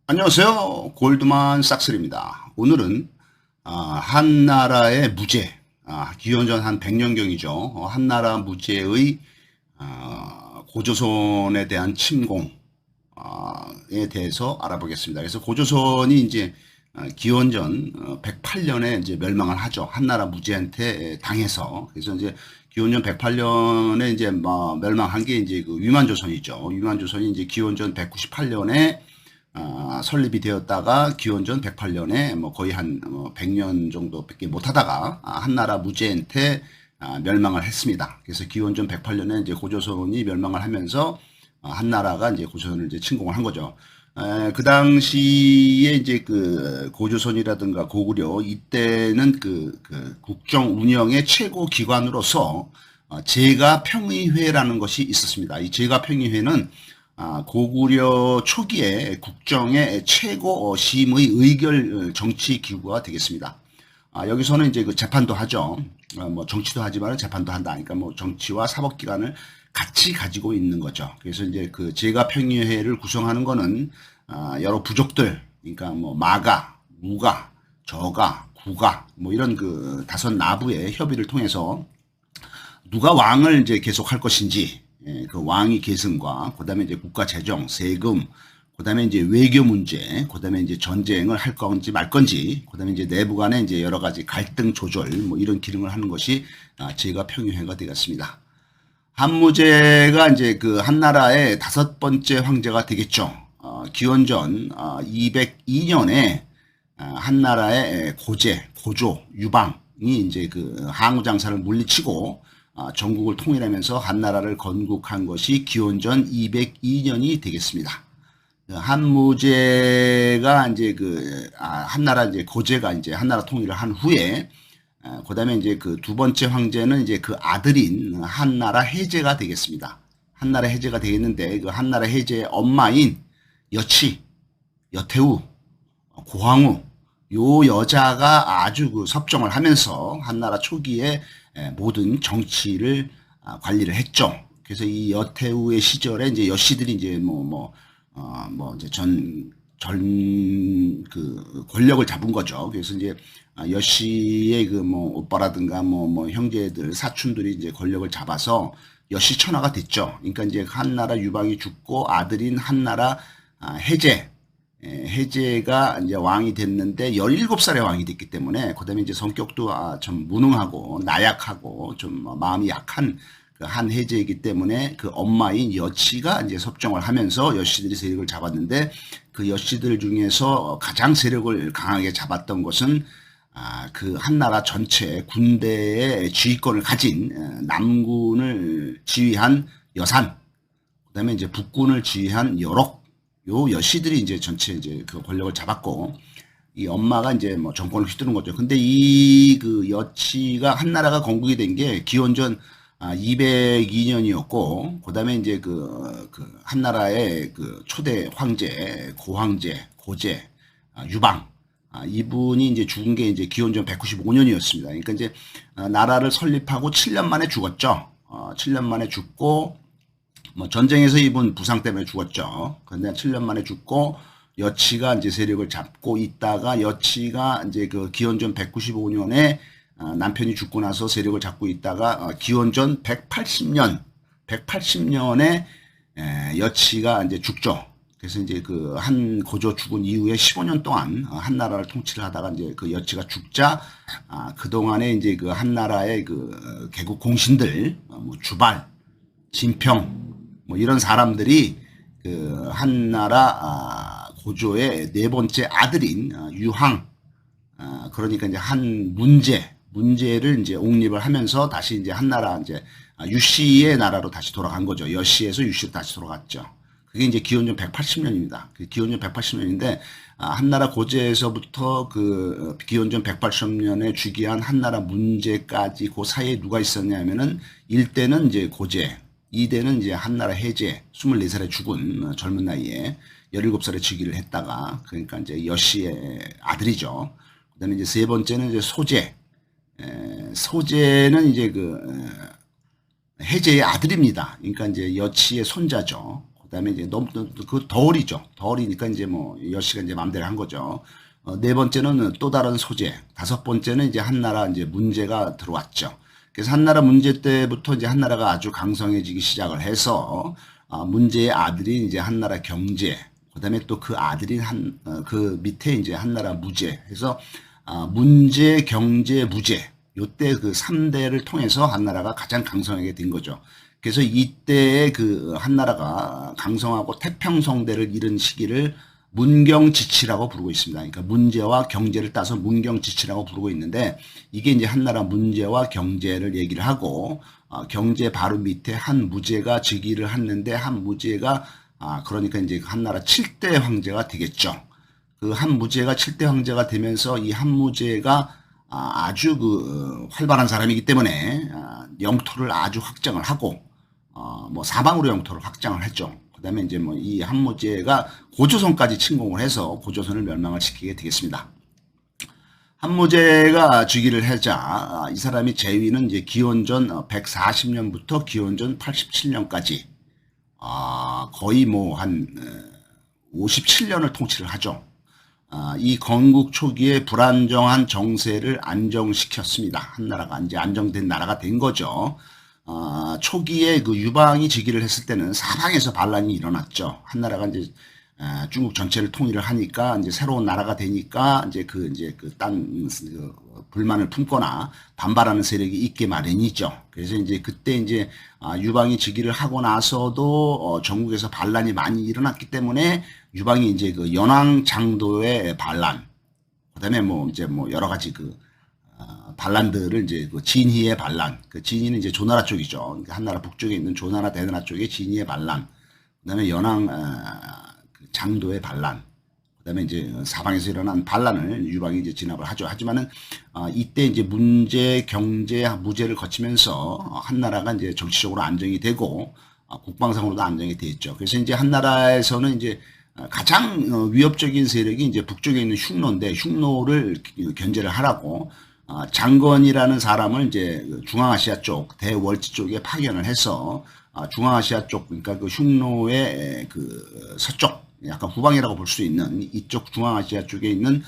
안녕하세요. 골드만삭스입니다. 오늘은 한나라의 무제, 기원전 한 100년경이죠. 한나라 무제의 고조선에 대한 침공에 대해서 알아보겠습니다. 그래서 고조선이 이제 기원전 108년에 이제 멸망을 하죠. 한나라 무제한테 당해서. 그래서 이제 기원전 108년에 이제 멸망한 게 이제 그 위만조선이죠. 위만조선이 이제 기원전 198년에 설립이 되었다가 기원전 108년에 뭐 거의 한 100년 정도밖에 못하다가 한나라 무제한테 멸망을 했습니다. 그래서 기원전 108년에 이제 고조선이 멸망을 하면서 한나라가 이제 고조선을 이제 침공을 한 거죠. 그 당시에 이제 그 고조선이라든가 고구려 이때는 그 국정 운영의 최고 기관으로서 제가평의회라는 것이 있었습니다. 이 제가평의회는 고구려 초기에 국정의 최고 심의 의결 정치 기구가 되겠습니다. 여기서는 이제 그 재판도 하죠. 뭐 정치도 하지만 재판도 한다. 그러니까 뭐 정치와 사법기관을 같이 가지고 있는 거죠. 그래서 이제 그 제가평의회를 구성하는 거는 여러 부족들, 그러니까 뭐 마가, 무가, 저가, 구가, 뭐 이런 그 다섯 나부의 협의를 통해서 누가 왕을 이제 계속할 것인지, 그 왕위 계승과 그다음에 이제 국가 재정, 세금, 그다음에 이제 외교 문제, 그다음에 이제 전쟁을 할 건지 말 건지, 그다음에 이제 내부 간에 이제 여러 가지 갈등 조절 뭐 이런 기능을 하는 것이 제가평의회가 되겠습니다. 한무제가 이제 그 한나라의 다섯 번째 황제가 되겠죠. 기원전 202년에 한나라의 고조, 유방이 이제 그 항우장사를 물리치고 전국을 통일하면서 한나라를 건국한 것이 기원전 202년이 되겠습니다. 한무제가 이제 그 한나라 이제 고제가 이제 한나라 통일을 한 후에 그다음에 이제 그 두 번째 황제는 이제 그 아들인 한나라 해제가 되겠습니다. 한나라 해제가 되겠는데 그 한나라 해제의 엄마인 여치, 여태우, 고황우 요 여자가 아주 그 섭정을 하면서 한나라 초기에 모든 정치를 관리를 했죠. 그래서 이 여태우의 시절에 이제 여씨들이 이제 이제 그 권력을 잡은 거죠. 그래서 이제 여씨의 그 뭐 오빠라든가 뭐 형제들, 사촌들이 이제 권력을 잡아서 여씨 천하가 됐죠. 그러니까 이제 한나라 유방이 죽고 아들인 한나라 해제가 이제 왕이 됐는데 17살에 왕이 됐기 때문에 그다음에 이제 성격도 좀 무능하고 나약하고 좀 마음이 약한 그 한 해제이기 때문에 그 엄마인 여치가 이제 섭정을 하면서 여씨들이 세력을 잡았는데 그 여씨들 중에서 가장 세력을 강하게 잡았던 것은 그 한나라 전체 군대의 지휘권을 가진 남군을 지휘한 여산, 그다음에 이제 북군을 지휘한 여록, 요 여씨들이 이제 전체 이제 그 권력을 잡았고 이 엄마가 이제 뭐 정권을 휘두른 거죠. 근데 이 그 여치가 한나라가 건국이 된 게 기원전 202년이었고 그다음에 이제 그 한나라의 그 초대 황제, 고황제, 고제, 유방 이분이 이제 죽은 게 이제 기원전 195년이었습니다. 그러니까 이제 나라를 설립하고 7년 만에 죽었죠. 7년 만에 죽고 뭐 전쟁에서 입은 부상 때문에 죽었죠. 그런데 7년 만에 죽고 여치가 이제 세력을 잡고 있다가 여치가 이제 그 기원전 195년에 남편이 죽고 나서 세력을 잡고 있다가 기원전 180년에 여치가 이제 죽죠. 그래서 이제 그 한 고조 죽은 이후에 15년 동안 한나라를 통치를 하다가 이제 그 여치가 죽자 그동안에 이제 그 한나라의 그 개국 공신들 뭐 주발, 진평 뭐 이런 사람들이 그 한나라 고조의 네 번째 아들인 유항, 그러니까 이제 문제를 이제 옹립을 하면서 다시 이제 한나라 이제 유씨의 나라로 다시 돌아간 거죠. 여씨에서 유씨로 다시 돌아갔죠. 그게 이제 기원전 180년입니다. 그 기원전 180년인데 한나라 고제에서부터 그 기원전 180년에 즉위한 한나라 문제까지 그 사이에 누가 있었냐면은 1대는 이제 고제, 2대는 이제 한나라 해제, 24살에 죽은 젊은 나이에 17살에 즉위를 했다가 그러니까 이제 여씨의 아들이죠. 그다음에 이제 세 번째는 이제 소제는 이제 그 해제의 아들입니다. 그러니까 이제 여치의 손자죠. 그다음에 이제 너무 그 덜이죠. 덜이니까 이제 뭐 여씨가 이제 마음대로 한 거죠. 네 번째는 또 다른 소재. 다섯 번째는 이제 한나라 이제 문제가 들어왔죠. 그래서 한나라 문제 때부터 이제 한나라가 아주 강성해지기 시작을 해서 문제의 아들인 이제 한나라 경제, 그다음에 또 그 아들인 그 밑에 이제 한나라 무제 해서 문제, 경제, 무제 요때 그 3대를 통해서 한나라가 가장 강성하게 된 거죠. 그래서 이때의 그 한나라가 강성하고 태평성대를 이룬 시기를 문경지치라고 부르고 있습니다. 그러니까 문제와 경제를 따서 문경지치라고 부르고 있는데 이게 이제 한나라 문제와 경제를 얘기를 하고 경제 바로 밑에 한 무제가 즉위를 했는데 한 무제가 그러니까 이제 한나라 7대 황제가 되겠죠. 그 한 무제가 7대 황제가 되면서 이 한 무제가 아주 그 활발한 사람이기 때문에 영토를 아주 확장을 하고 뭐 사방으로 영토를 확장을 했죠. 그다음에 이제 뭐 이 한무제가 고조선까지 침공을 해서 고조선을 멸망을 시키게 되겠습니다. 한무제가 즉위를 하자 이 사람이 재위는 이제 기원전 140년부터 기원전 87년까지 거의 뭐 한 57년을 통치를 하죠. 이 건국 초기에 불안정한 정세를 안정시켰습니다. 한나라가 이제 안정된 나라가 된 거죠. 초기에 그 유방이 즉위를 했을 때는 사방에서 반란이 일어났죠. 한나라가 이제 중국 전체를 통일을 하니까 이제 새로운 나라가 되니까 이제 그 불만을 품거나 반발하는 세력이 있게 마련이죠. 그래서 이제 그때 이제 유방이 즉위를 하고 나서도 전국에서 반란이 많이 일어났기 때문에 유방이 이제 그 연왕장도의 반란, 그다음에 뭐 이제 뭐 여러 가지 반란들을 이제 그 진희의 반란, 그 진희는 이제 조나라 쪽이죠. 그러니까 한나라 북쪽에 있는 조나라 대나라 쪽에 진희의 반란, 그다음에 연왕 장도의 반란, 그다음에 이제 사방에서 일어난 반란을 유방이 이제 진압을 하죠. 하지만은 이때 이제 문제, 경제, 무제를 거치면서 한나라가 이제 정치적으로 안정이 되고 국방상으로도 안정이 됐죠. 그래서 이제 한나라에서는 이제 가장 위협적인 세력이 이제 북쪽에 있는 흉노인데 흉노를 견제를 하라고 장건이라는 사람을 이제 중앙아시아 쪽 대월지 쪽에 파견을 해서 중앙아시아 쪽 그러니까 그 흉노의 그 서쪽 약간 후방이라고 볼 수 있는 이쪽 중앙아시아 쪽에 있는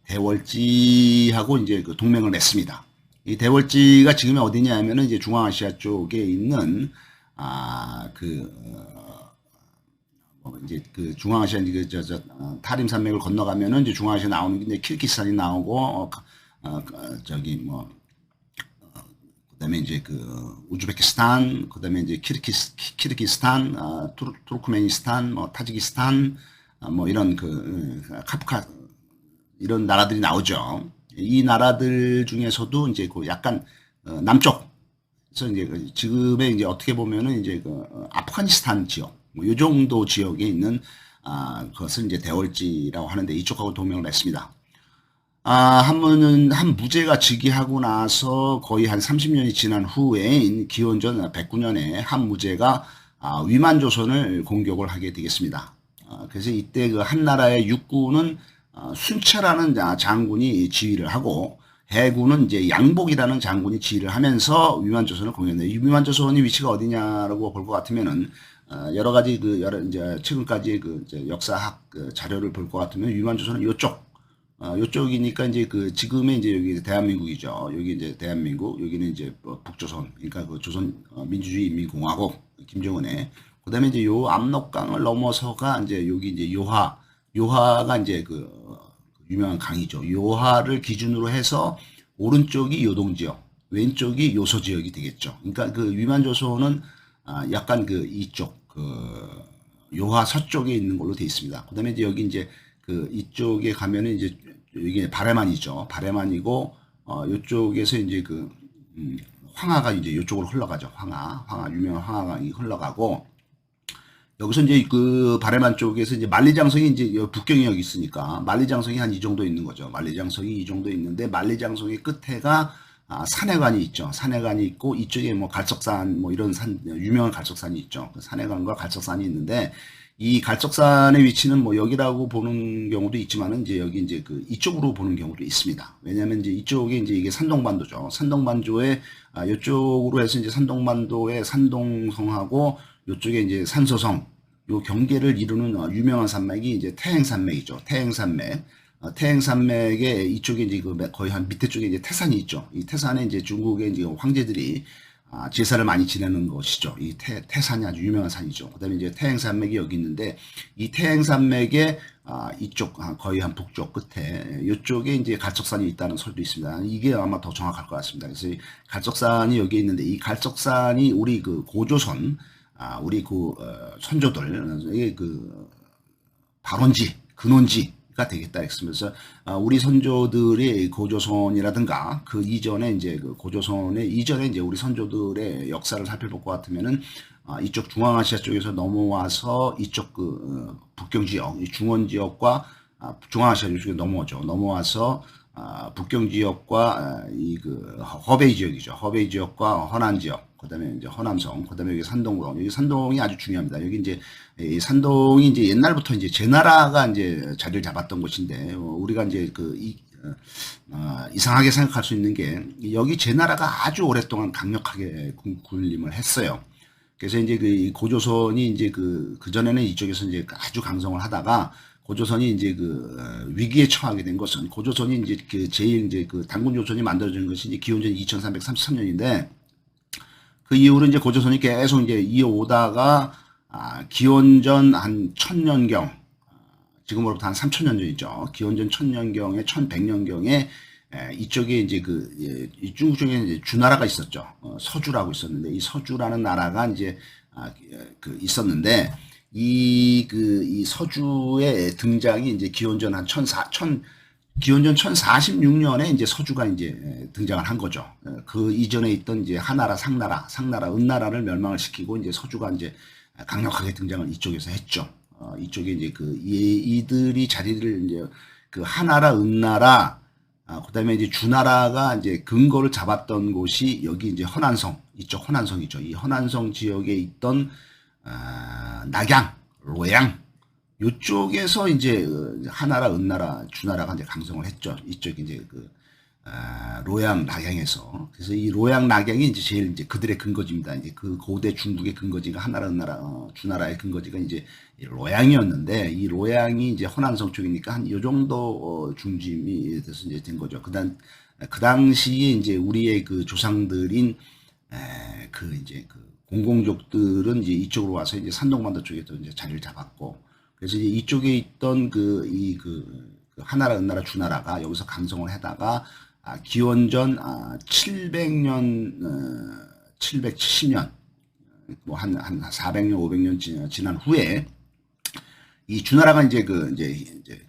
대월지하고 이제 그 동맹을 맺습니다. 이 대월지가 지금 어디냐 하면은 이제 중앙아시아 쪽에 있는 이제 그 중앙아시아 이제 타림 산맥을 건너가면은 이제 중앙아시아 나오는 게 이제 키르기스탄이 나오고 저기 뭐 그다음에 이제 그 우즈베키스탄, 그다음에 이제 키르기스탄, 투르크메니스탄, 뭐 타지키스탄, 뭐 이런 카프카 이런 나라들이 나오죠. 이 나라들 중에서도 이제 그 약간 남쪽, 그래서 이제 지금의 이제 어떻게 보면은 이제 아프가니스탄 지역, 뭐 요 정도 지역에 있는 그것을 이제 대월지라고 하는데 이쪽하고 동맹을 맺습니다. 한 무제가 즉위하고 나서 거의 한 30년이 지난 후에인 기원전 109년에 한 무제가 위만조선을 공격을 하게 되겠습니다. 그래서 이때 그 한나라의 육군은 순차라는 장군이 지휘를 하고 해군은 이제 양복이라는 장군이 지휘를 하면서 위만조선을 공격했는데 이 위만조선이 위치가 어디냐라고 볼 것 같으면은 여러 가지 이제 최근까지 이제 역사학 자료를 볼 것 같으면 위만조선은 요쪽이니까 이제 지금의 이제 여기 대한민국이죠. 여기 이제 대한민국, 여기는 이제 북조선, 그러니까 그 조선 민주주의 인민공화국 김정은의. 그다음에 이제 요 압록강을 넘어서가 이제 여기 이제 요하가 이제 유명한 강이죠. 요하를 기준으로 해서 오른쪽이 요동 지역, 왼쪽이 요소 지역이 되겠죠. 그러니까 위만조선은 약간 이쪽 요하 서쪽에 있는 걸로 되어 있습니다. 그다음에 이제 여기 이제 이쪽에 가면은 이제 이게 바레만이죠. 바레만이고 요쪽에서 이제 황하가 이제 요쪽으로 흘러가죠. 황하 유명한 황하가 흘러가고 여기서 이제 바레만 쪽에서 이제 만리장성이 이제 북경이 여기 있으니까 만리장성이 한 이 정도 있는 거죠. 만리장성이 이 정도 있는데 만리장성의 끝에가 산해관이 있죠. 산해관이 있고 이쪽에 뭐 갈석산 뭐 이런 유명한 갈석산이 있죠. 산해관과 갈석산이 있는데 이 갈석산의 위치는 뭐 여기라고 보는 경우도 있지만은 이제 여기 이제 이쪽으로 보는 경우도 있습니다. 왜냐하면 이제 이쪽에 이제 이게 산동반도죠. 산동반도에 이쪽으로 해서 이제 산동반도의 산동성하고 요쪽에 이제 산소성, 요 경계를 이루는 유명한 산맥이 이제 태행산맥이죠. 태행산맥. 태행산맥의 이쪽에 이제 그 거의 한 밑에 쪽에 이제 태산이 있죠. 이 태산에 이제 중국의 이제 황제들이 제사를 많이 지내는 것이죠. 이 태산이 아주 유명한 산이죠. 그다음에 이제 태행산맥이 여기 있는데 이 태행산맥의 이쪽 거의 한 북쪽 끝에 이쪽에 이제 갈석산이 있다는 설도 있습니다. 이게 아마 더 정확할 것 같습니다. 그래서 이 갈석산이 여기 있는데 이 갈석산이 우리 그 고조선 우리 그 선조들 그 발원지 근원지가 되겠다 했으면서 우리 선조들의 고조선이라든가 그 이전에 이제 그 고조선의 이전에 이제 우리 선조들의 역사를 살펴볼 것 같으면은 이쪽 중앙아시아 쪽에서 넘어와서 이쪽 그 북경 지역, 중원 지역과 중앙아시아 쪽에 넘어오죠. 넘어와서 북경 지역과 이 그 허베이 지역이죠. 허베이 지역과 허난 지역, 그다음에 이제 허남성, 그다음에 여기 산동으로 여기 산동이 아주 중요합니다. 여기 이제 이 산동이 이제 옛날부터 이제 제나라가 이제 자리를 잡았던 곳인데 우리가 이제 그 이상하게 생각할 수 있는 게 여기 제나라가 아주 오랫동안 강력하게 군림을 했어요. 그래서 이제 그 고조선이 이제 그 전에는 이쪽에서 이제 아주 강성을 하다가 고조선이 이제 그 위기에 처하게 된 것은 고조선이 이제 그 제일 이제 그 단군조선이 만들어진 것이 이제 기원전 2333년인데 그 이후로 이제 고조선이 계속 이제 이어오다가 기원전 한 1000년경 지금으로부터 한 3000년 전이죠. 기원전 1000년경에 1100년경에 이쪽에 이제 이 중국 쪽에 이제 주나라가 있었죠. 서주라고 있었는데 이 서주라는 나라가 이제 그 있었는데 이 서주의 등장이 이제 기원전 한 기원전 1046년에 이제 서주가 이제 등장을 한 거죠. 그 이전에 있던 이제 하나라, 상나라, 은나라를 멸망을 시키고 이제 서주가 이제 강력하게 등장을 이쪽에서 했죠. 이쪽에 이제 이들이 자리를 이제 그 하나라, 은나라, 그다음에 이제 주나라가 이제 근거를 잡았던 곳이 여기 이제 허난성, 이쪽 허난성이죠. 이 허난성 지역에 있던 낙양, 로양, 요쪽에서 이제 하나라, 은나라, 주나라가 이제 강성을 했죠. 이쪽 이제 로양, 낙양에서. 그래서 이 로양, 낙양이 이제 제일 이제 그들의 근거지입니다. 이제 그 고대 중국의 근거지가 하나라, 은나라, 주나라의 근거지가 이제 로양이었는데 이 로양이 이제 허난성 쪽이니까 한 요 정도 중심이 돼서 이제 된 거죠. 그 당시에 이제 우리의 그 조상들인 이제 공공족들은 이제 이쪽으로 와서 이제 산동반도 쪽에도 이제 자리를 잡았고, 그래서 이제 이쪽에 있던 하나라, 은나라, 주나라가 여기서 강성을 하다가 기원전 700년, 770년, 뭐 한 400년, 500년 지난 후에 이 주나라가 이제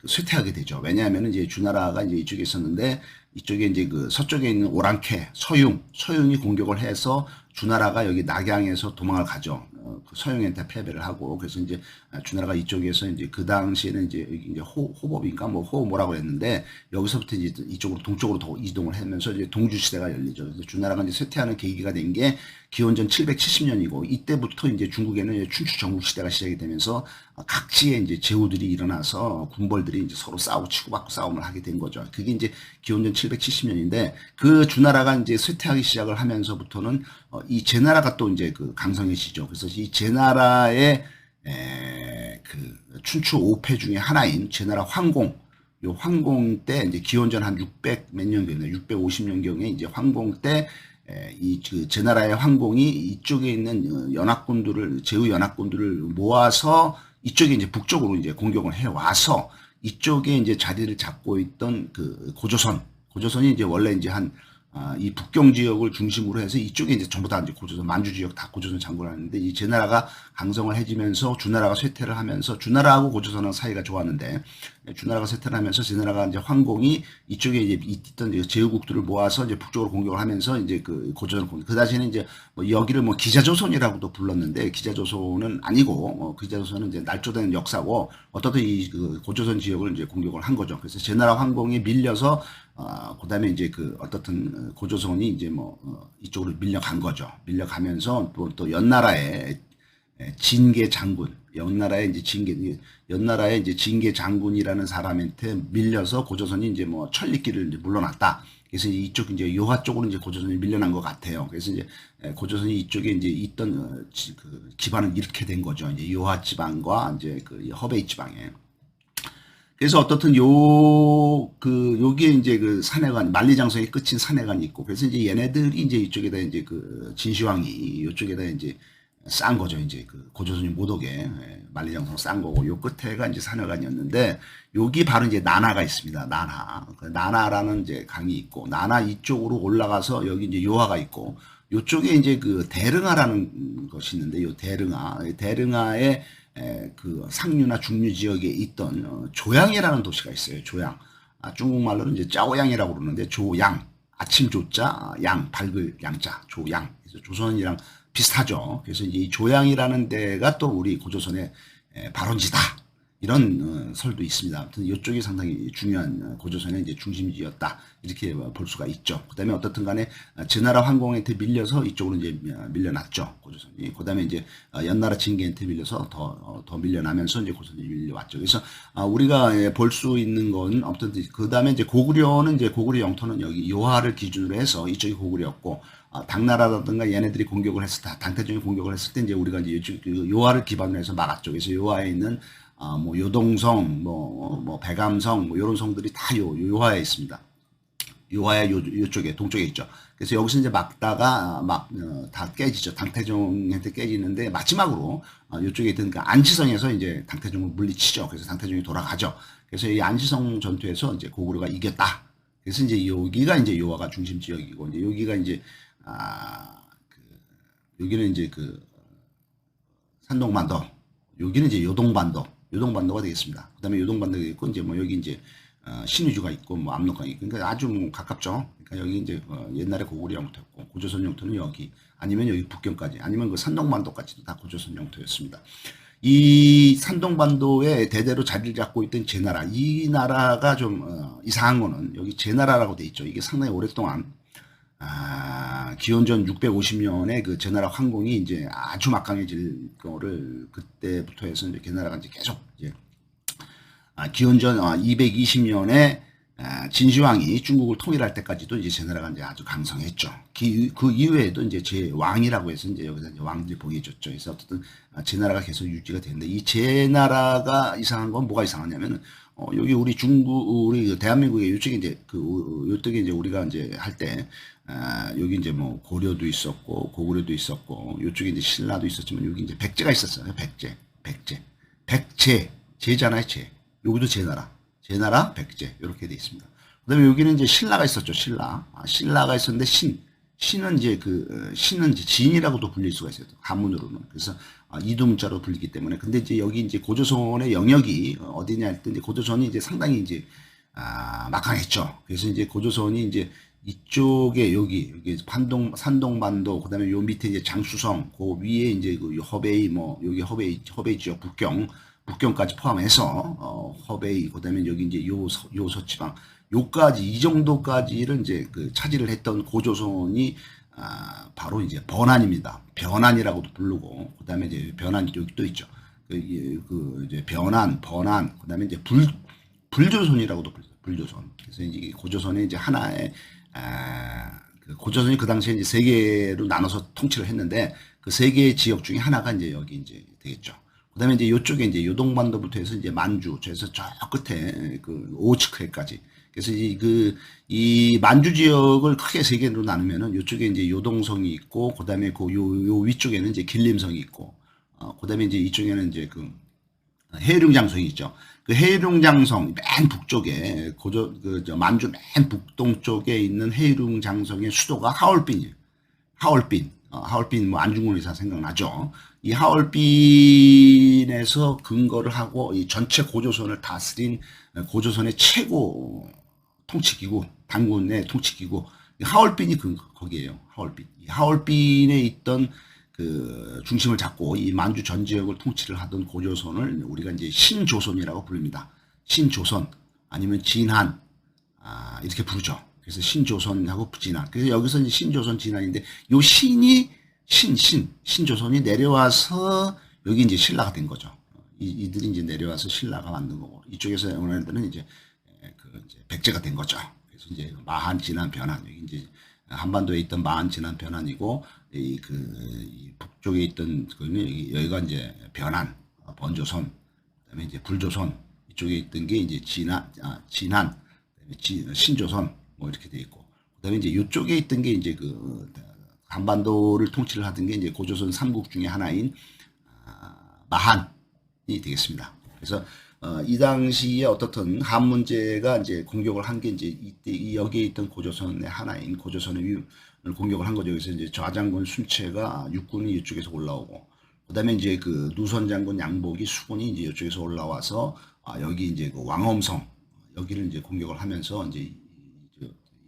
쇠퇴하게 되죠. 왜냐하면 이제 주나라가 이제 이쪽에 있었는데 이쪽에 이제 서쪽에 있는 오랑캐, 서융이 공격을 해서 주나라가 여기 낙양에서 도망을 가죠. 그 서영한테 패배를 하고, 그래서 이제 주나라가 이쪽에서 이제 그 당시에는 이제 호법인가 뭐라고 했는데 여기서부터 이제 이쪽으로 동쪽으로 더 이동을 하면서 이제 동주 시대가 열리죠. 그래서 주나라가 이제 쇠퇴하는 계기가 된 게 기원전 770년이고 이때부터 이제 중국에는 이제 춘추 전국 시대가 시작이 되면서 각지에 이제 제후들이 일어나서 군벌들이 이제 서로 싸우고 치고받고 싸움을 하게 된 거죠. 그게 이제 기원전 770년인데 그 주나라가 이제 쇠퇴하기 시작을 하면서부터는 이 제나라가 또 이제 강성해지죠. 그래서 이 제나라의 춘추 5패 중에 하나인 제나라 황공, 요 황공 때 이제 기원전 한 600 몇 년경에 650년경에 이제 황공 때 제나라의 황공이 이쪽에 있는 제후 연합군들을 모아서 이쪽에 이제 북쪽으로 이제 공격을 해 와서 이쪽에 이제 자리를 잡고 있던 고조선이 이제 원래 이제 이 북경 지역을 중심으로 해서 이쪽에 이제 전부 다 이제 고조선, 만주 지역 다 고조선 장군을 하는데 이 제나라가 강성을 해지면서 주나라가 쇠퇴를 하면서 주나라하고 고조선하고 사이가 좋았는데 주나라가 쇠퇴를 하면서 제나라가 이제 황공이 이쪽에 이제 있던 제후국들을 모아서 이제 북쪽으로 공격을 하면서 이제 고조선 그 다시는 이제 여기를 기자조선이라고도 불렀는데 기자조선은 아니고 기자조선은 이제 날조된 역사고 어떻든 이 고조선 지역을 이제 공격을 한 거죠. 그래서 제나라 황공에 밀려서 그다음에 이제 어떻든 고조선이 이제 이쪽으로 밀려간 거죠. 밀려가면서 또 연나라의 진계 장군, 연나라의 이제 연나라의 이제 진계 장군이라는 사람한테 밀려서 고조선이 이제 뭐 천리길을 이제 물러났다. 그래서 이쪽 이제 요하 쪽으로 이제 고조선이 밀려난 것 같아요. 그래서 이제 고조선이 이쪽에 이제 있던 그 기반을 잃게 된 거죠. 이제 요하 지방과 이제 그 허베이 지방에. 그래서 어떻든 여기에 이제 그 산해관, 만리장성이 끝인 산해관이 있고, 그래서 이제 얘네들이 이제 이쪽에다 이제 그 진시황이 이쪽에다 이제 싼 거죠. 이제 그 고조선이 못 오게 만리장성 싼 거고, 요 끝에가 이제 산해관이었는데, 여기 바로 이제 나나가 있습니다. 나나. 그 나나라는 이제 강이 있고, 나나 이쪽으로 올라가서 여기 이제 요하가 있고, 요쪽에 이제 그 대릉하라는 것이 있는데, 요 대릉하의 그 상류나 중류 지역에 있던 조양이라는 도시가 있어요. 조양. 중국말로는 이제 짜오양이라고 그러는데 조양. 아침 조자, 양, 밝을 양자, 조양. 그래서 조선이랑 비슷하죠. 그래서 이 조양이라는 데가 또 우리 고조선의 발원지다. 이런 설도 있습니다. 아무튼 이쪽이 상당히 중요한 고조선의 이제 중심지였다. 이렇게 볼 수가 있죠. 그 다음에 어떻든 간에 제나라 황공한테 밀려서 이쪽으로 이제 밀려났죠. 고조선이. 그 다음에 이제 연나라 진계한테 밀려서 더 밀려나면서 이제 고조선이 밀려왔죠. 그래서 우리가 볼 수 있는 건 아무튼 그 다음에 이제 고구려는 이제 고구려 영토는 여기 요하를 기준으로 해서 이쪽이 고구려였고, 당나라라든가 얘네들이 공격을 했을 때, 당태종이 공격을 했을 때 이제 우리가 이제 이쪽 요하를 기반으로 해서 막았죠. 그래서 요하에 있는 뭐 요동성, 뭐 백암성, 뭐 이런 성들이 다 요하에 있습니다. 요하의 요쪽에 동쪽에 있죠. 그래서 여기서 이제 막다가 다 깨지죠. 당태종한테 깨지는데 마지막으로 요쪽에 있던 그 안치성에서 이제 당태종을 물리치죠. 그래서 당태종이 돌아가죠. 그래서 이 안치성 전투에서 이제 고구려가 이겼다. 그래서 이제 여기가 이제 요하가 중심 지역이고, 이제 여기가 이제 여기는 이제 그 산동반도, 여기는 이제 요동반도가 되겠습니다. 그 다음에 요동반도가 있고, 이제 뭐 여기 이제 신의주가 있고, 뭐 압록강이 있고, 그러니까 아주 뭐 가깝죠. 그러니까 여기 이제 옛날에 고구려 영토였고, 고조선 영토는 여기, 아니면 여기 북경까지, 아니면 그 산동반도까지도 다 고조선 영토였습니다. 이 산동반도에 대대로 자리를 잡고 있던 제나라, 이 나라가 좀 이상한 거는 여기 제나라라고 돼 있죠. 이게 상당히 오랫동안 기원전 650년에 그 제나라 황공이 이제 아주 막강해질 거를 그때부터 해서 이제 제나라가 이제 계속 이제 기원전 220년에 진시황이 중국을 통일할 때까지도 이제 제나라가 이제 아주 강성했죠. 그 이후에도 이제 제왕이라고 해서 이제 여기서 이제 왕들이 보여줬죠. 그래서 어쨌든 제나라가 계속 유지가 되는데, 이 제나라가 이상한 건 뭐가 이상하냐면은 여기 우리 우리 대한민국의 이쪽에 이제 요쪽에 이제 우리가 이제 할 때 여기 이제 뭐 고려도 있었고 고구려도 있었고, 요쪽에 이제 신라도 있었지만 여기 이제 백제가 있었어요. 백제 제잖아요. 여기도 제나라 백제 이렇게 돼 있습니다. 그다음에 여기는 이제 신라가 있었죠. 신라가 있었는데 신은 이제 신은 이제 진이라고도 불릴 수가 있어요. 한문으로는. 그래서 이두문자로 불리기 때문에. 근데 이제 여기 이제 고조선의 영역이 어디냐 할 때 이제 고조선이 이제 상당히 이제 막강했죠. 그래서 이제 고조선이 이제 이쪽에 여기 산동반도, 그다음에 요 밑에 이제 장수성, 그 위에 이제 그 허베이, 뭐 여기 허베이 지역 북경까지 포함해서 허베이, 그다음에 여기 이제 요 서지방 요까지, 이 정도까지를 이제 그 차지를 했던 고조선이 바로 이제 번안입니다. 변안이라고도 부르고, 그다음에 이제 변안 여기 또 있죠. 이제 번안, 그다음에 이제 불조선이라고도 불러요. 불조선. 그래서 이제 고조선의 이제 하나의 고조선이 그 당시에 이제 세 개로 나눠서 통치를 했는데, 그 세 개의 지역 중에 하나가 이제 여기 이제 되겠죠. 그다음에 이제 요쪽에 이제 요동반도부터 해서 이제 만주, 그래서 저 끝에 그 오츠크에까지. 그래서 이 만주 지역을 크게 세 개로 나누면은 요쪽에 이제 요동성이 있고, 그다음에 요 위쪽에는 이제 길림성이 있고, 그다음에 이제 이쪽에는 이제 그 해룡장성이 있죠. 그 해룡장성 맨 북쪽에 만주 맨 북동쪽에 있는 해룡장성의 수도가 하얼빈이에요. 하얼빈 뭐 안중근 의사 생각나죠. 이 하얼빈에서 근거를 하고 이 전체 고조선을 다스린 고조선의 최고 통치기구, 단군의 통치기구, 하얼빈이 거기에요. 이 하얼빈에 있던 그 중심을 잡고 이 만주 전 지역을 통치를 하던 고조선을 우리가 이제 신조선이라고 부릅니다. 신조선 아니면 진한 이렇게 부르죠. 그래서 신조선하고 진한. 그래서 여기서 이제 신조선 진한인데, 요 신조선이 내려와서 여기 이제 신라가 된 거죠. 이들이 이제 내려와서 신라가 만든 거고, 이쪽에서 오는 애들은 이제 이제 백제가 된 거죠. 그래서 이제 마한, 진한, 변한, 여기 이제 한반도에 있던 마한, 진한, 변한이고, 이 북쪽에 있던 거는 여기가 이제 변한, 번조선, 그다음에 이제 불조선, 이쪽에 있던 게 이제 진한, 그다음에 신조선 뭐 이렇게 돼 있고, 그다음에 이제 이쪽에 있던 게 이제 한반도를 통치를 하던 게 이제 고조선 삼국 중에 하나인 마한이 되겠습니다. 그래서 이 당시에 어떻든 한 문제가 이제 공격을 한 게 이제 이때 여기에 있던 고조선의 하나인 고조선의 위을 공격을 한 거죠. 그래서 이제 좌장군 순채가 육군이 이쪽에서 올라오고, 그다음에 이제 누선 장군 양복이 수군이 이제 이쪽에서 올라와서 여기 이제 왕엄성 여기를 이제 공격을 하면서 이제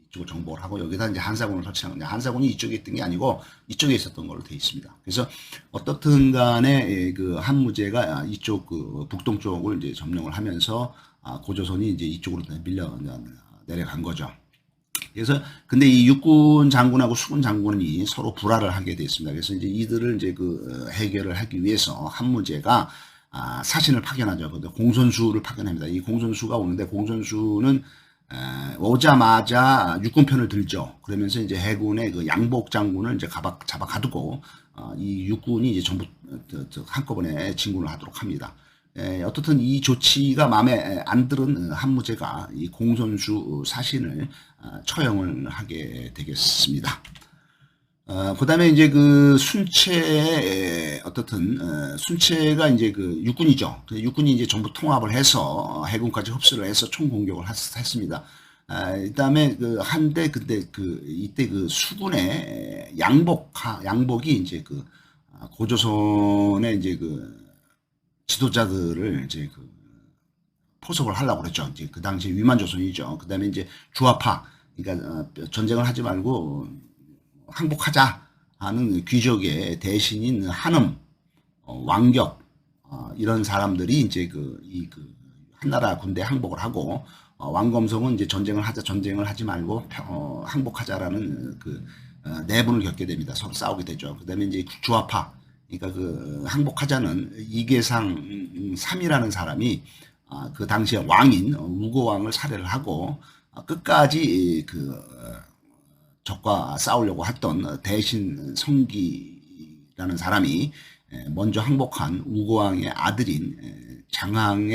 이쪽을 정복을 하고, 여기다 이제 한사군을 설치한 건데, 한사군이 이쪽에 있던 게 아니고 이쪽에 있었던 걸로 되어 있습니다. 그래서 어떻든 간에 한무제가 이쪽 북동쪽을 이제 점령을 하면서 고조선이 이제 이쪽으로 밀려 내려간 거죠. 그래서 근데 이 육군 장군하고 수군 장군이 서로 불화를 하게 됐습니다. 그래서 이제 이들을 이제 해결을 하기 위해서 한무제가 사신을 파견하죠. 근데 공손수를 파견합니다. 이 공손수가 오는데, 공손수는 오자마자 육군편을 들죠. 그러면서 이제 해군의 양복 장군을 이제 잡아 가두고 이 육군이 이제 전부 한꺼번에 진군을 하도록 합니다. 어떻든 이 조치가 마음에 안 들은 한무제가 이 공손수 사신을 처형을 하게 되겠습니다. 그 다음에 이제 순채의 순채가 이제 육군이죠. 육군이 이제 전부 통합을 해서 해군까지 흡수를 해서 총공격을 했습니다. 그 다음에 한데, 근데 이때 수군의 양복이 이제 고조선의 이제 지도자들을 이제 포섭을 하려고 그랬죠. 이제 그 당시에 위만조선이죠. 그 다음에 이제 주화파, 그러니까 전쟁을 하지 말고 항복하자 하는 귀족의 대신인 한음, 왕격, 이런 사람들이 이제 한나라 군대 항복을 하고, 왕검성은 이제 전쟁을 하지 말고 항복하자라는 내분을 겪게 됩니다. 서로 싸우게 되죠. 그다음에 이제 주화파, 그러니까 항복하자는 이계상 3이라는 사람이 그 당시에 왕인 우고왕을 살해를 하고, 끝까지 적과 싸우려고 했던 대신 성기라는 사람이 먼저 항복한 우고왕의 아들인 장항,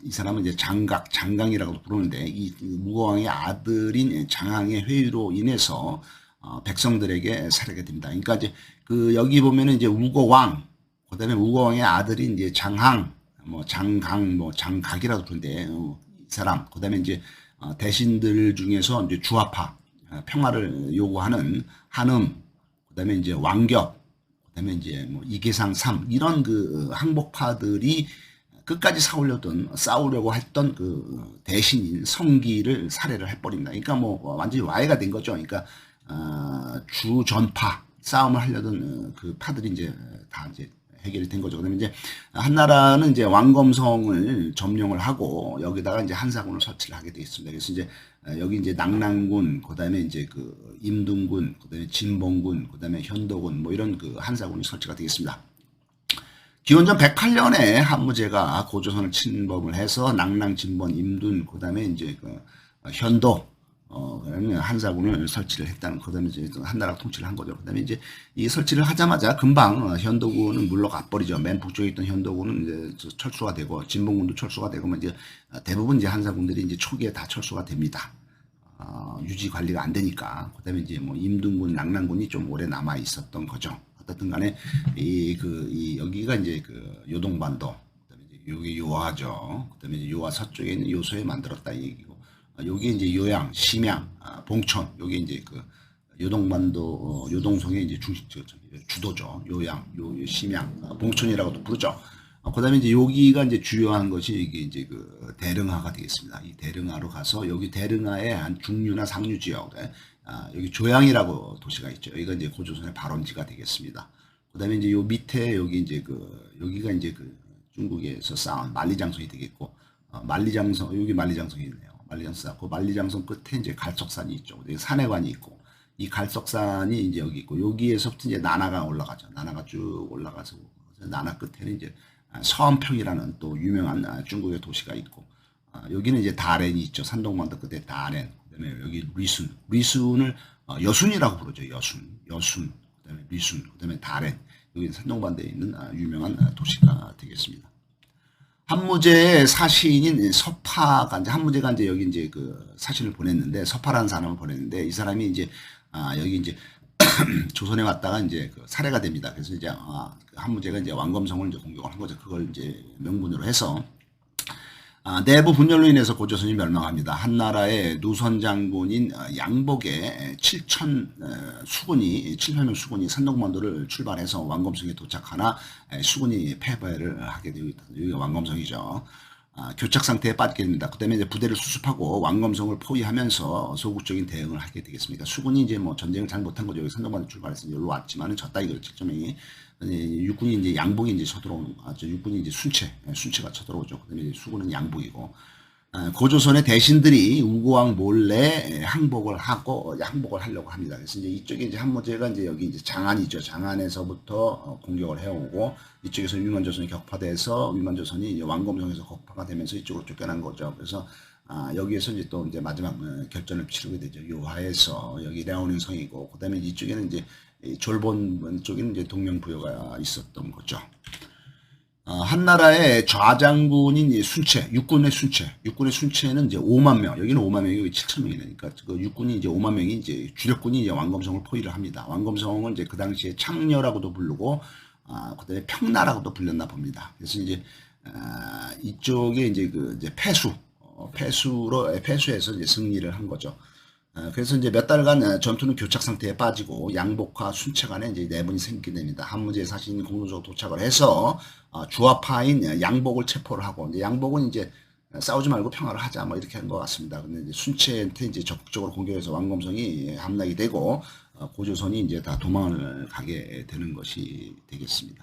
이 사람은 이제 장강이라고 부르는데, 이 우고왕의 아들인 장항의 회유로 인해서 백성들에게 살해가 됩니다. 그러니까 이제 여기 보면은 이제 우고왕, 그다음에 우고왕의 아들인 이제 장항, 장강, 장각이라고 부르는데, 이 사람, 그다음에 이제 대신들 중에서 이제 주화파, 평화를 요구하는 한음, 그다음에 이제 왕격, 그다음에 이제 이계상 3, 이런 항복파들이 끝까지 싸우려고 했던 대신인 성기를 살해를 해버립니다. 그러니까 완전히 와해가 된 거죠. 그러니까 주전파, 싸움을 하려던 파들이 이제 다 이제 해결이 된 거죠. 그다음에 이제 한나라는 이제 왕검성을 점령을 하고, 여기다가 이제 한사군을 설치를 하게 되어 있습니다. 그래서 이제 여기 이제 낙랑군, 그다음에 이제 임둔군, 그다음에 진봉군, 그다음에 현도군, 이런 한사군이 설치가 되겠습니다. 기원전 108년에 한무제가 고조선을 침범을 해서 낙랑, 진본, 임둔, 그다음에 이제 현도, 한사군을 설치를 했다는, 그다음에 이제 한나라 통치를 한 거죠. 그다음에 이제 이 설치를 하자마자 금방 현도군은 물러가 버리죠. 맨 북쪽에 있던 현도군은 이제 철수가 되고, 진봉군도 철수가 되고, 이제 대부분 이제 한사군들이 이제 초기에 다 철수가 됩니다. 유지 관리가 안 되니까. 그다음에 이제 임둔군, 낙랑군이 좀 오래 남아 있었던 거죠. 어쨌든 간에 여기가 이제 요동반도, 그다음에 이제 여기 요하죠. 그다음에 이제 요하 서쪽에 있는 요소에 만들었다 이 얘기고, 여기 이제 요양, 심양, 봉천, 여기 이제 요동반도, 요동성의 이제 주도죠. 요양, 심양, 봉천이라고도 부르죠. 그다음에 이제 여기가 이제 주요한 것이 이게 이제 대릉하가 되겠습니다. 이 대릉하로 가서, 여기 대릉하의 한 중류나 상류 지역에 여기 조양이라고 도시가 있죠. 여기가 이제 고조선의 발원지가 되겠습니다. 그다음에 이제 요 밑에 여기 이제 여기가 이제 중국에서 쌓은 만리장성이 되겠고, 만리장성, 여기 만리장성이 있네요. 만리장성 쌓고, 만리장성 끝에 이제 갈척산이 있죠. 여기 산해관이 있고, 이 갈석산이 이제 여기 있고, 여기에서부터 이제 나나가 올라가죠. 나나가 쭉 올라가서, 나나 끝에는 이제 서안평이라는 또 유명한 중국의 도시가 있고, 여기는 이제 다롄이 있죠. 산동반도 끝에 다롄. 그다음에 여기 리순. 리순을 여순이라고 부르죠. 여순. 그다음에 리순. 그다음에 다롄. 여기 산동반도에 있는 유명한 도시가 되겠습니다. 한무제의 사신인 서파가 이제 한무제가 이제 여기 이제 그 사신을 보냈는데, 서파라는 사람을 보냈는데, 이 사람이 이제 여기 이제 조선에 왔다가 이제 그 살해가 됩니다. 그래서 이제 한무제가 이제 왕검성을 이제 공격을 한 거죠. 그걸 이제 명분으로 해서 내부 분열로 인해서 고조선이 멸망합니다. 한나라의 노선 장군인 양복의 7,000명 수군이 산동반도를 출발해서 왕검성에 도착하나 수군이 패배를 하게 되고 있다. 여기가 왕검성이죠. 교착 상태에 빠지게 됩니다. 그다음에 이제 부대를 수습하고 왕검성을 포위하면서 소극적인 대응을 하게 되겠습니다. 수군이 이제 뭐 전쟁을 잘 못한 거죠. 여기 산동반도 출발해서 여기로 왔지만은 졌다 이거죠. 7,000명이. 육군이 이제 양복이 이제 쳐들어오는, 육군이 이제 순체가 쳐들어오죠. 그다음에 이제 수군은 양복이고, 고조선의 대신들이 우고왕 몰래 항복을 하려고 합니다. 그래서 이제 이쪽에 이제 한무제가 이제 여기 이제 장안이죠. 장안에서부터 공격을 해오고, 이쪽에서 위만조선이 격파돼서 위만조선이 이제 왕검성에서 격파가 되면서 이쪽으로 쫓겨난 거죠. 그래서 여기에서 이제 또 이제 마지막 결전을 치르게 되죠. 요하에서 여기 랴오닝 성이고, 그다음에 이쪽에는 이제 졸본 쪽에는 이제 동명부여가 있었던 거죠. 한나라의 좌장군인 순체, 육군의 순체는 이제 5만 명, 여기는 5만 명이고 7천 명이니까 그 육군이 이제 5만 명이 이제 주력군이 이제 왕검성을 포위를 합니다. 왕검성은 이제 그 당시에 창녀라고도 부르고, 그다음에 평나라고도 불렸나 봅니다. 그래서 이제 이쪽에 이제 그 이제 패수해서 이제 승리를 한 거죠. 그래서 이제 몇 달간 전투는 교착 상태에 빠지고 양복과 순체 간에 이제 내분이 생기게 됩니다. 한무제 사신이 공동적으로 도착을 해서 주화파인 양복을 체포를 하고, 이제 양복은 이제 싸우지 말고 평화를 하자 뭐 이렇게 한 것 같습니다. 근데 이제 순체한테 이제 적극적으로 공격해서 왕검성이 함락이 되고, 고조선이 이제 다 도망을 가게 되는 것이 되겠습니다.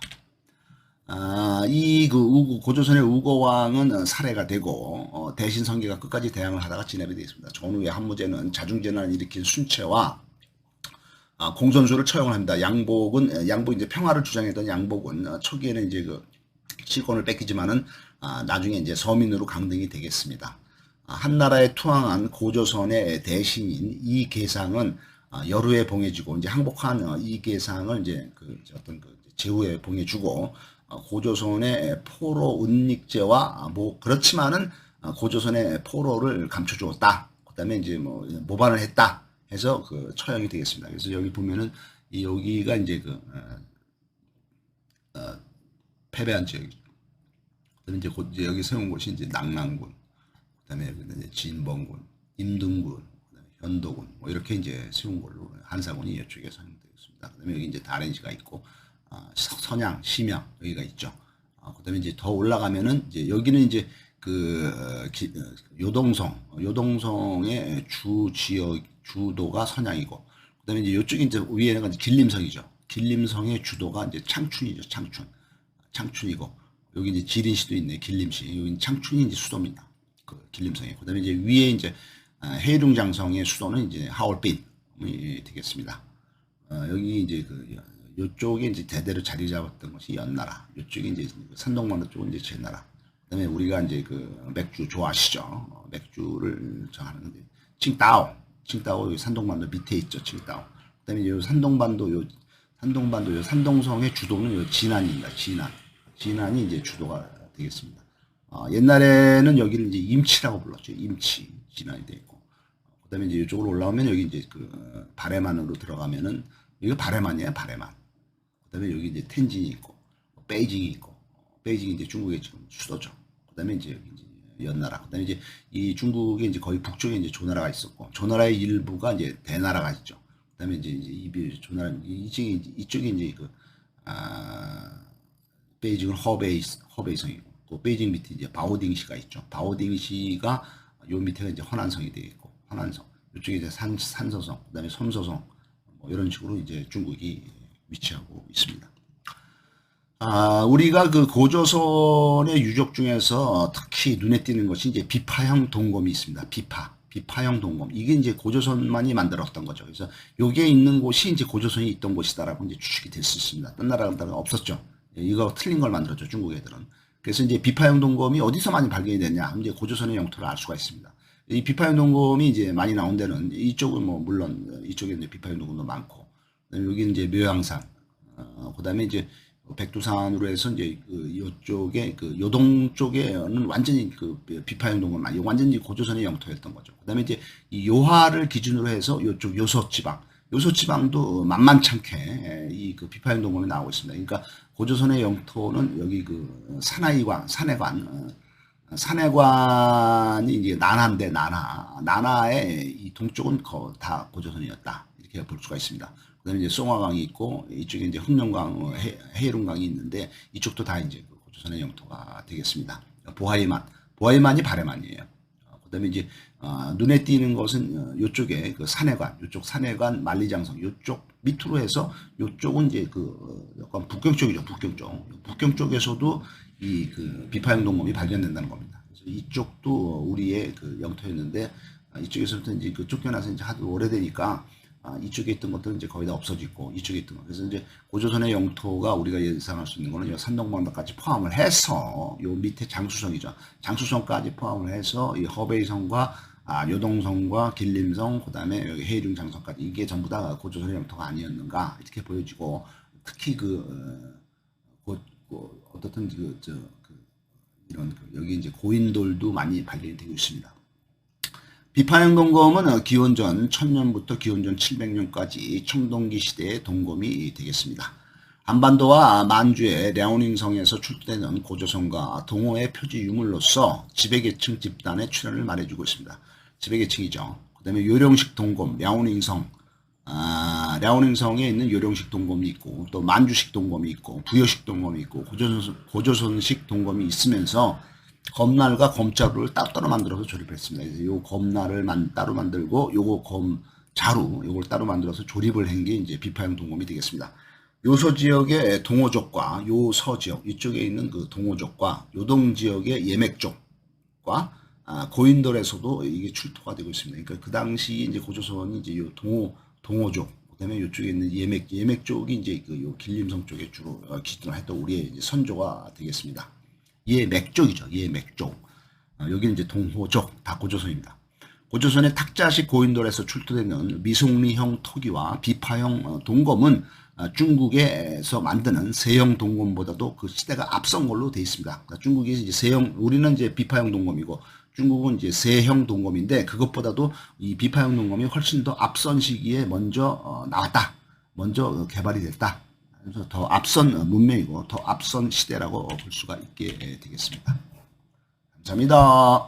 고조선의 우고왕은 살해가 되고, 대신 성계가 끝까지 대항을 하다가 진압이 되었습니다. 전후에 한무제는 자중재난을 일으킨 순체와 공손수를 처형을 합니다. 양복 이제 평화를 주장했던 양복은 초기에는 이제 그 실권을 뺏기지만은 나중에 이제 서민으로 강등이 되겠습니다. 한나라에 투항한 고조선의 대신인 이계상은 여루에 봉해주고, 이제 항복한 이계상을 이제 그 어떤 그 제후에 봉해주고, 고조선의 포로 은닉제와 뭐 그렇지만은 고조선의 포로를 감춰주었다. 그다음에 이제 뭐 모반을 했다 해서 그 처형이 되겠습니다. 그래서 여기 보면은 여기가 이제 그 패배한 지역이죠. 그다음에 이제 여기 세운 곳이 이제 낙랑군, 그다음에 여기는 이제 진봉군, 임등군, 그다음에 현도군 뭐 이렇게 이제 세운 걸로 한사군이 이쪽에 선정되겠습니다. 그다음에 여기 이제 다른시가 있고, 선양, 심양 여기가 있죠. 그다음에 이제 더 올라가면은 이제 여기는 이제 그 요동성의 주 지역 주도가 선양이고, 그다음에 이제 이쪽에 이제 위에는 길림성이죠. 길림성의 주도가 이제 창춘이죠. 창춘이고, 여기 이제 지린시도 있네. 길림시. 여기 창춘이 이제 수도입니다. 그 길림성이. 그다음에 이제 위에 이제 해룡장성의 수도는 이제 하얼빈이 되겠습니다. 여기 이제 요쪽에 이제 대대로 자리 잡았던 것이 연나라. 요쪽에 이제 산동반도 쪽은 이제 제나라. 그다음에 우리가 이제 그 맥주 좋아하시죠? 맥주를 정하는데 칭따오 여기 산동반도 밑에 있죠. 칭따오. 그다음에 요 산동반도 산동성의 주도는 요 진안입니다. 진안이 이제 주도가 되겠습니다. 옛날에는 여기를 이제 임치라고 불렀죠. 임치 진안이 되어 있고, 그다음에 이제 이쪽으로 올라오면 여기 이제 그 바레만으로 들어가면은 여기 바레만이에요. 바레만. 그다음에 여기 이제 텐진이 있고, 베이징이 있고, 베이징이 이제 중국의 지금 수도죠. 그다음에 이제 여기 이제 연나라. 그다음에 이제 이 중국의 이제 거의 북쪽에 이제 조나라가 있었고, 조나라의 일부가 이제 대나라가 있죠. 그다음에 이제 조나라 이쪽에 이제 베이징은 허베이성이고, 또 베이징 밑에 이제 바오딩시가 있죠. 바오딩시가 요 밑에가 이제 허난성이 되겠고, 허난성. 이쪽에 이제 산서성, 그다음에 섬서성, 뭐 이런 식으로 이제 중국이 위치하고 있습니다. 우리가 그 고조선의 유적 중에서 특히 눈에 띄는 것이 이제 비파형 동검이 있습니다. 비파형 동검. 이게 이제 고조선만이 만들었던 거죠. 그래서 요게 있는 곳이 이제 고조선이 있던 곳이다라고 이제 추측이 될 수 있습니다. 딴 나라가 없었죠. 이거 틀린 걸 만들었죠. 중국 애들은. 그래서 이제 비파형 동검이 어디서 많이 발견이 됐냐? 이제 고조선의 영토를 알 수가 있습니다. 이 비파형 동검이 이제 많이 나온 데는 이쪽은 뭐 물론 이쪽에 이제 비파형 동검도 많고, 여기 이제 묘양산, 그다음에 이제 백두산으로 해서 이제 이쪽에 요동 쪽에는 완전히 비파형 동검만 완전히 고조선의 영토였던 거죠. 그다음에 이제 이 요하를 기준으로 해서 이쪽 요소지방도 만만찮게 이 비파형 동검이 나오고 있습니다. 그러니까 고조선의 영토는 여기 산해관이 이제 난하인데 난하의 이 동쪽은 다 고조선이었다 이렇게 볼 수가 있습니다. 그다음에 이제 송화강이 있고 이쪽에 이제 흑룡강, 해룡강이 있는데 이쪽도 다 이제 고조선의 영토가 되겠습니다. 보하이만이 바레만이에요. 그다음에 이제 눈에 띄는 것은 요쪽에 요쪽 산해관, 만리장성 요쪽 밑으로 해서 요쪽은 이제 약간 북경 쪽이죠. 북경 쪽에서도 이 비파형 동검이 발견된다는 겁니다. 그래서 이쪽도 우리의 영토였는데 이쪽에서부터 이제 쫓겨나서 이제 하도 오래되니까 이쪽에 있던 것들은 이제 거의 다 없어지고 이쪽에 있던 것. 그래서 이제 고조선의 영토가 우리가 예상할 수 있는 거는 요 산동반도까지 포함을 해서 요 밑에 장수성이죠. 장수성까지 포함을 해서 이 허베이성과 요동성과 길림성, 그다음에 여기 해룡장성까지 이게 전부 다 고조선의 영토가 아니었는가 이렇게 보여지고, 특히 어떻든 이런 여기 이제 고인돌도 많이 발견이 되고 있습니다. 비파형 동검은 기원전 1000년부터 기원전 700년까지 청동기 시대의 동검이 되겠습니다. 한반도와 만주의 랴오닝성에서 출토되는 고조선과 동호의 표지 유물로서 지배계층 집단의 출현을 말해주고 있습니다. 지배계층이죠. 그 다음에 요령식 동검, 랴오닝성에 있는 요령식 동검이 있고, 또 만주식 동검이 있고, 부여식 동검이 있고, 고조선식 동검이 있으면서 검날과 검자루를 따로 만들어서 조립했습니다. 그래서 요 검날을 따로 만들고 요거 검자루 요걸 따로 만들어서 조립을 한 게 이제 비파형 동검이 되겠습니다. 요서 지역의 동호족과 요서 지역 이쪽에 있는 동호족과 요동 지역의 예맥족과 고인돌에서도 이게 출토가 되고 있습니다. 그러니까 그 당시 이제 고조선이 이제 요 동호족, 그다음에 요쪽에 있는 예맥족이 이제 요 길림성 쪽에 주로 기준을 했던 우리의 이제 선조가 되겠습니다. 예맥족이죠. 여기는 이제 동호족, 다 고조선입니다. 고조선의 탁자식 고인돌에서 출토되는 미송리형 토기와 비파형 동검은 중국에서 만드는 세형 동검보다도 그 시대가 앞선 걸로 되어 있습니다. 그러니까 중국이 이제 우리는 이제 비파형 동검이고 중국은 이제 세형 동검인데, 그것보다도 이 비파형 동검이 훨씬 더 앞선 시기에 먼저 나왔다. 먼저 개발이 됐다. 그래서 더 앞선 문명이고 더 앞선 시대라고 볼 수가 있게 되겠습니다. 감사합니다.